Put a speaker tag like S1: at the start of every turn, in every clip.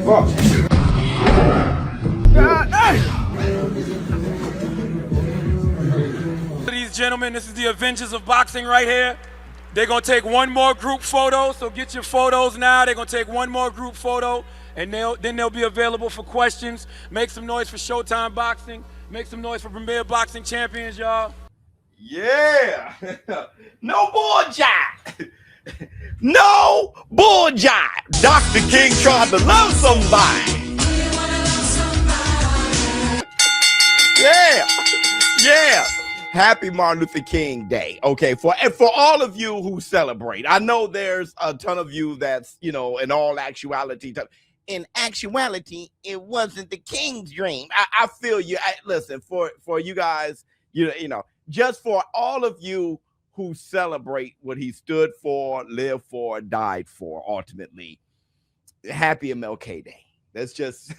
S1: Ladies and gentlemen, this is the Avengers of boxing right here. They're going to take one more group photo, so get your photos now. They're going to take one more group photo, and then they'll be available for questions. Make some noise for Showtime Boxing. Make some noise for Premier Boxing Champions, y'all.
S2: Yeah. No bull jive. No bull jive. Dr. King tried to love somebody. Yeah. Yeah. Happy Martin Luther King Day. Okay, for all of you who celebrate, I know there's a ton of you that's, you know, in all actuality, in actuality, it wasn't the King's dream. I feel you. Listen, for you guys, you know, just for all of you who celebrate what he stood for, lived for, died for, ultimately, happy MLK Day. Let's just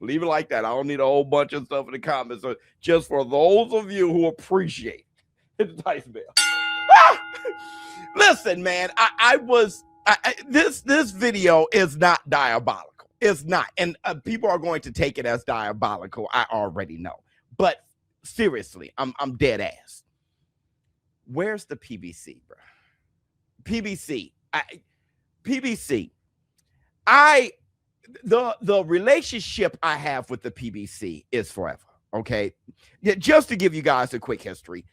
S2: leave it like that. I don't need a whole bunch of stuff in the comments. So just for those of you who appreciate, hit the dice bell. Listen, man, this video is not diabolical. It's not, and people are going to take it as diabolical. I already know, but seriously, I'm dead ass. Where's the PBC, bro? PBC. The relationship I have with the PBC is forever. Okay, just to give you guys a quick history,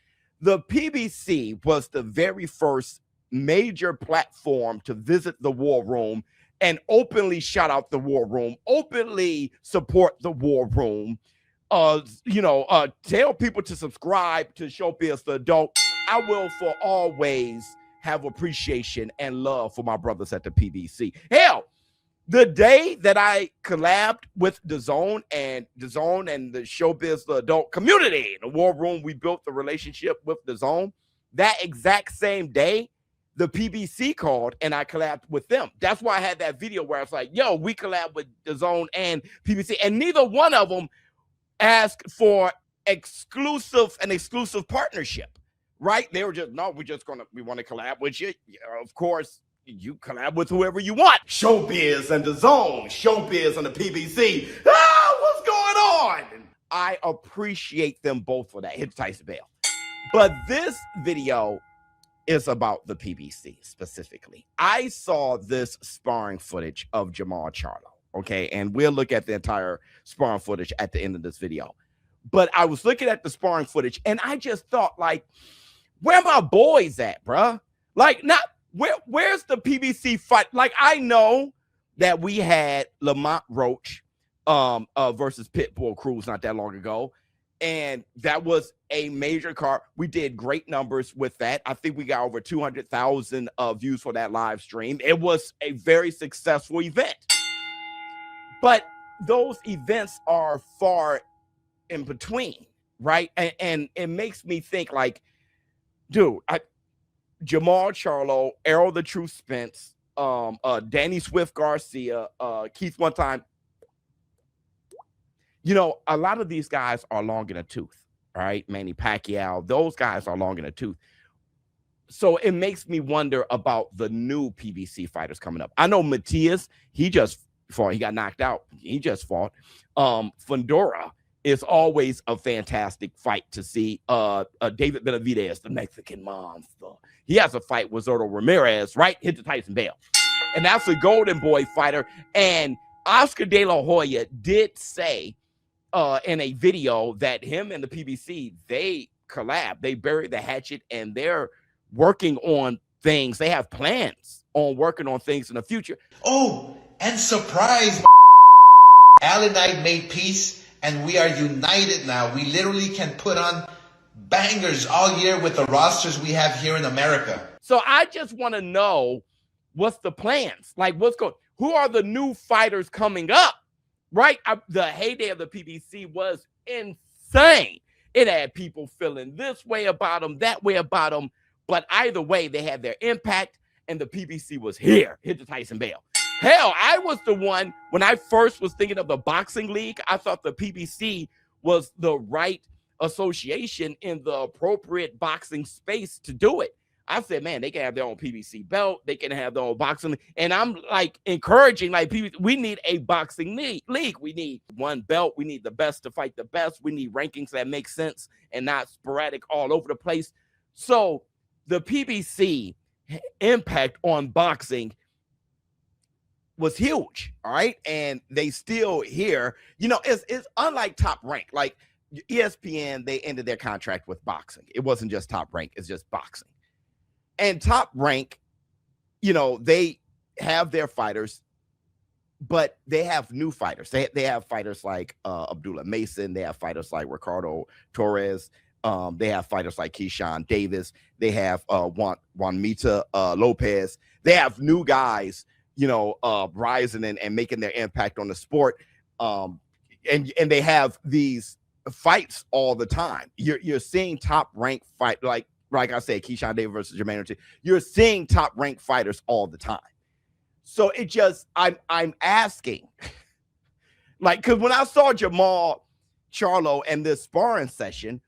S2: the PBC was the very first major platform to visit the War Room and openly shout out the War Room, openly support the War Room. Tell people to subscribe to ShowBizz the Adult. I will for always have appreciation and love for my brothers at the PBC. Hell, the day that I collabed with DAZN and the ShowBizz the Adult community, the War Room, we built the relationship with DAZN. That exact same day, the PBC called and I collabed with them. That's why I had that video where I was like, yo, we collab with DAZN and PBC, and neither one of them asked for an exclusive partnership, right? They were just, no, we want to collab with you. Yeah, of course, you collab with whoever you want. ShowBizz and DAZN, ShowBizz and the PBC. What's going on? And I appreciate them both for that. Hit the dice bell. But this video is about the PBC specifically. I saw this sparring footage of Jermall Charlo. Okay, and we'll look at the entire sparring footage at the end of this video. But I was looking at the sparring footage, and I just thought, like, where my boys at, bruh? Like, not where's the PBC fight? Like, I know that we had Lamont Roach versus Pitbull Cruz not that long ago, and that was a major card. We did great numbers with that. I think we got over 200,000 views for that live stream. It was a very successful event. But those events are far in between, right? And it makes me think, like, dude, Jermall Charlo, Errol the True Spence, Danny Swift Garcia, Keith One Time. You know, a lot of these guys are long in a tooth, right? Manny Pacquiao, those guys are long in a tooth. So it makes me wonder about the new PBC fighters coming up. I know Matias, he just fought. He got knocked out. He just fought. Fundora is always a fantastic fight to see. David Benavidez, the Mexican monster. He has a fight with Zurdo Ramirez, right? Hit the Tyson Bell. And that's a Golden Boy fighter. And Oscar De La Hoya did say in a video that him and the PBC, they collab. They buried the hatchet, and they're working on things. They have plans on working on things in the future.
S3: Oh, and surprise, Al and I made peace, and we are united now. We literally can put on bangers all year with the rosters we have here in America.
S2: So I just want to know, what's the plans? Like, who are the new fighters coming up, right? The heyday of the PBC was insane. It had people feeling this way about them, that way about them. But either way, they had their impact, and the PBC was here. Hit the Tyson Bell. Hell, I was the one, when I first was thinking of the boxing league, I thought the PBC was the right association in the appropriate boxing space to do it. I said, man, they can have their own PBC belt. They can have their own boxing. And I'm like encouraging, like, we need a boxing league. We need one belt. We need the best to fight the best. We need rankings that make sense and not sporadic all over the place. So the PBC impact on boxing was huge. All right. And they still here, you know, it's unlike Top Rank. Like ESPN, they ended their contract with boxing. It wasn't just Top Rank. It's just boxing. And Top Rank, you know, they have their fighters, but they have new fighters. They have fighters like Abdullah Mason. They have fighters like Ricardo Torres. They have fighters like Keyshawn Davis. They have Juanita Lopez. They have new guys, you know, rising and making their impact on the sport. And they have these fights all the time. You're seeing Top Rank fight, like I said, Keyshawn Davis versus Jermall. You're seeing Top Rank fighters all the time. So it just, I'm asking, like, because when I saw Jermall Charlo and this sparring session,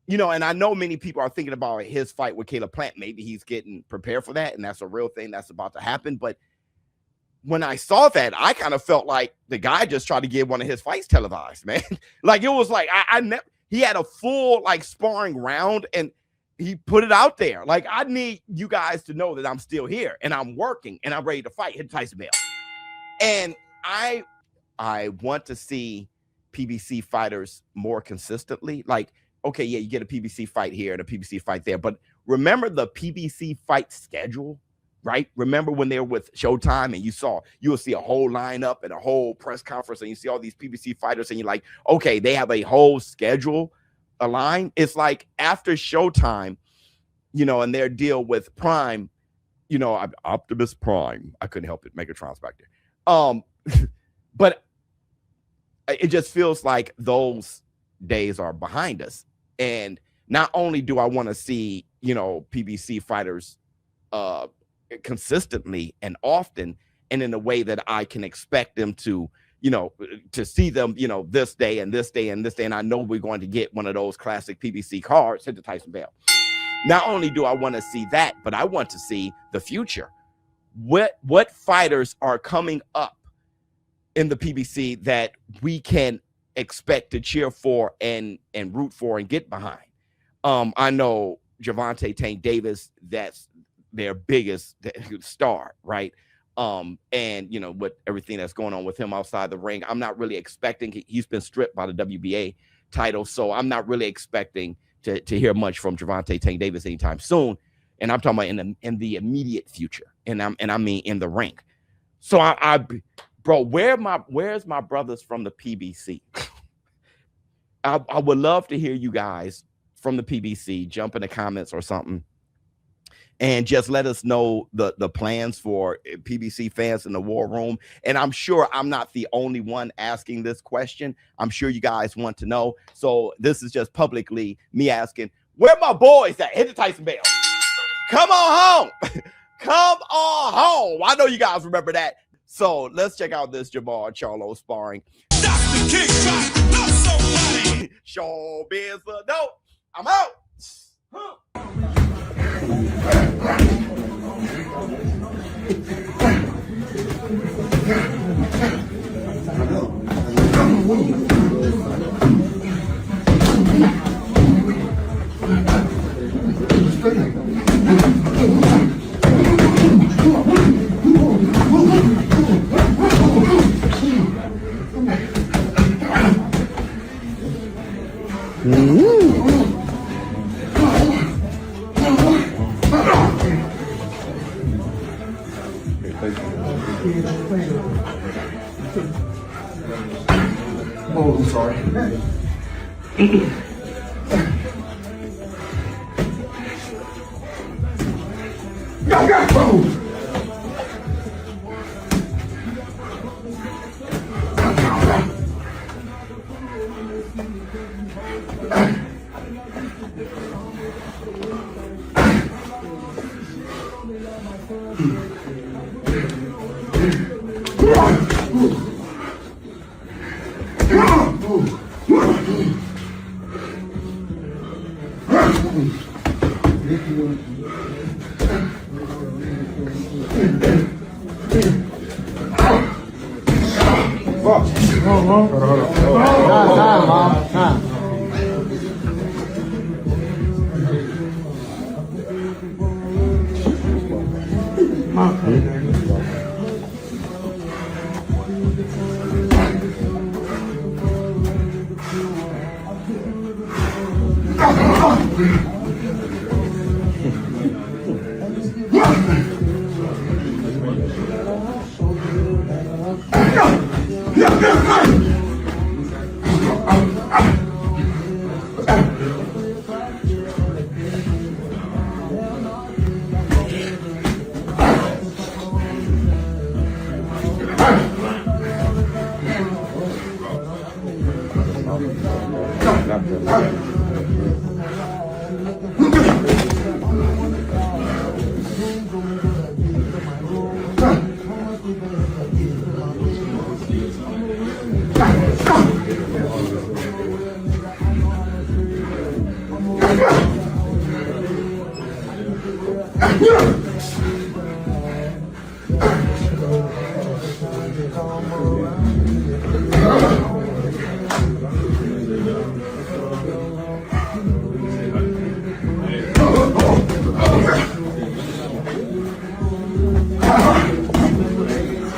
S2: you know, and I know many people are thinking about his fight with Caleb Plant. Maybe he's getting prepared for that, and that's a real thing that's about to happen. But when I saw that, I kind of felt like the guy just tried to get one of his fights televised, man. Like, it was like, he had a full, like, sparring round, and he put it out there. Like, I need you guys to know that I'm still here, and I'm working, and I'm ready to fight. Hit Tyson Bell. And I want to see PBC fighters more consistently. Like, okay, yeah, you get a PBC fight here and a PBC fight there, but remember the PBC fight schedule, right? Remember when they were with Showtime and you'll see a whole lineup and a whole press conference and you see all these PBC fighters and you're like, okay, they have a whole schedule aligned. It's like after Showtime, you know, and their deal with Prime, you know, Optimus Prime, I couldn't help it, Megatron's back there. But it just feels like those days are behind us. And not only do I want to see, you know, PBC fighters consistently and often and in a way that I can expect them to, you know, to see them, you know, this day and this day and this day. And I know we're going to get one of those classic PBC cards, hit the Tyson Bell. Not only do I want to see that, but I want to see the future. What fighters are coming up in the PBC that we can expect to cheer for and root for and get behind? I know Gervonta Tank Davis, that's their biggest star, right? And you know, with everything that's going on with him outside the ring, I'm not really expecting, he's been stripped by the WBA title, so I'm not really expecting to hear much from Gervonta Tank Davis anytime soon. And I'm talking about in the immediate future, and I mean in the ring. So bro, where's my brothers from the PBC? I would love to hear you guys from the PBC jump in the comments or something and just let us know the plans for PBC fans in the war room. And I'm sure I'm not the only one asking this question. I'm sure you guys want to know. So this is just publicly me asking, where my boys at? Hit the Tyson Bell. Come on home. Come on home. I know you guys remember that. So let's check out this Jermall Charlo sparring.
S4: Stop the kick, try not somebody.
S2: ShowBizz, no, I'm out.
S5: Oh, I'm sorry.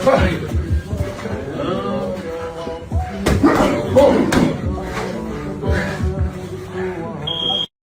S5: Hey!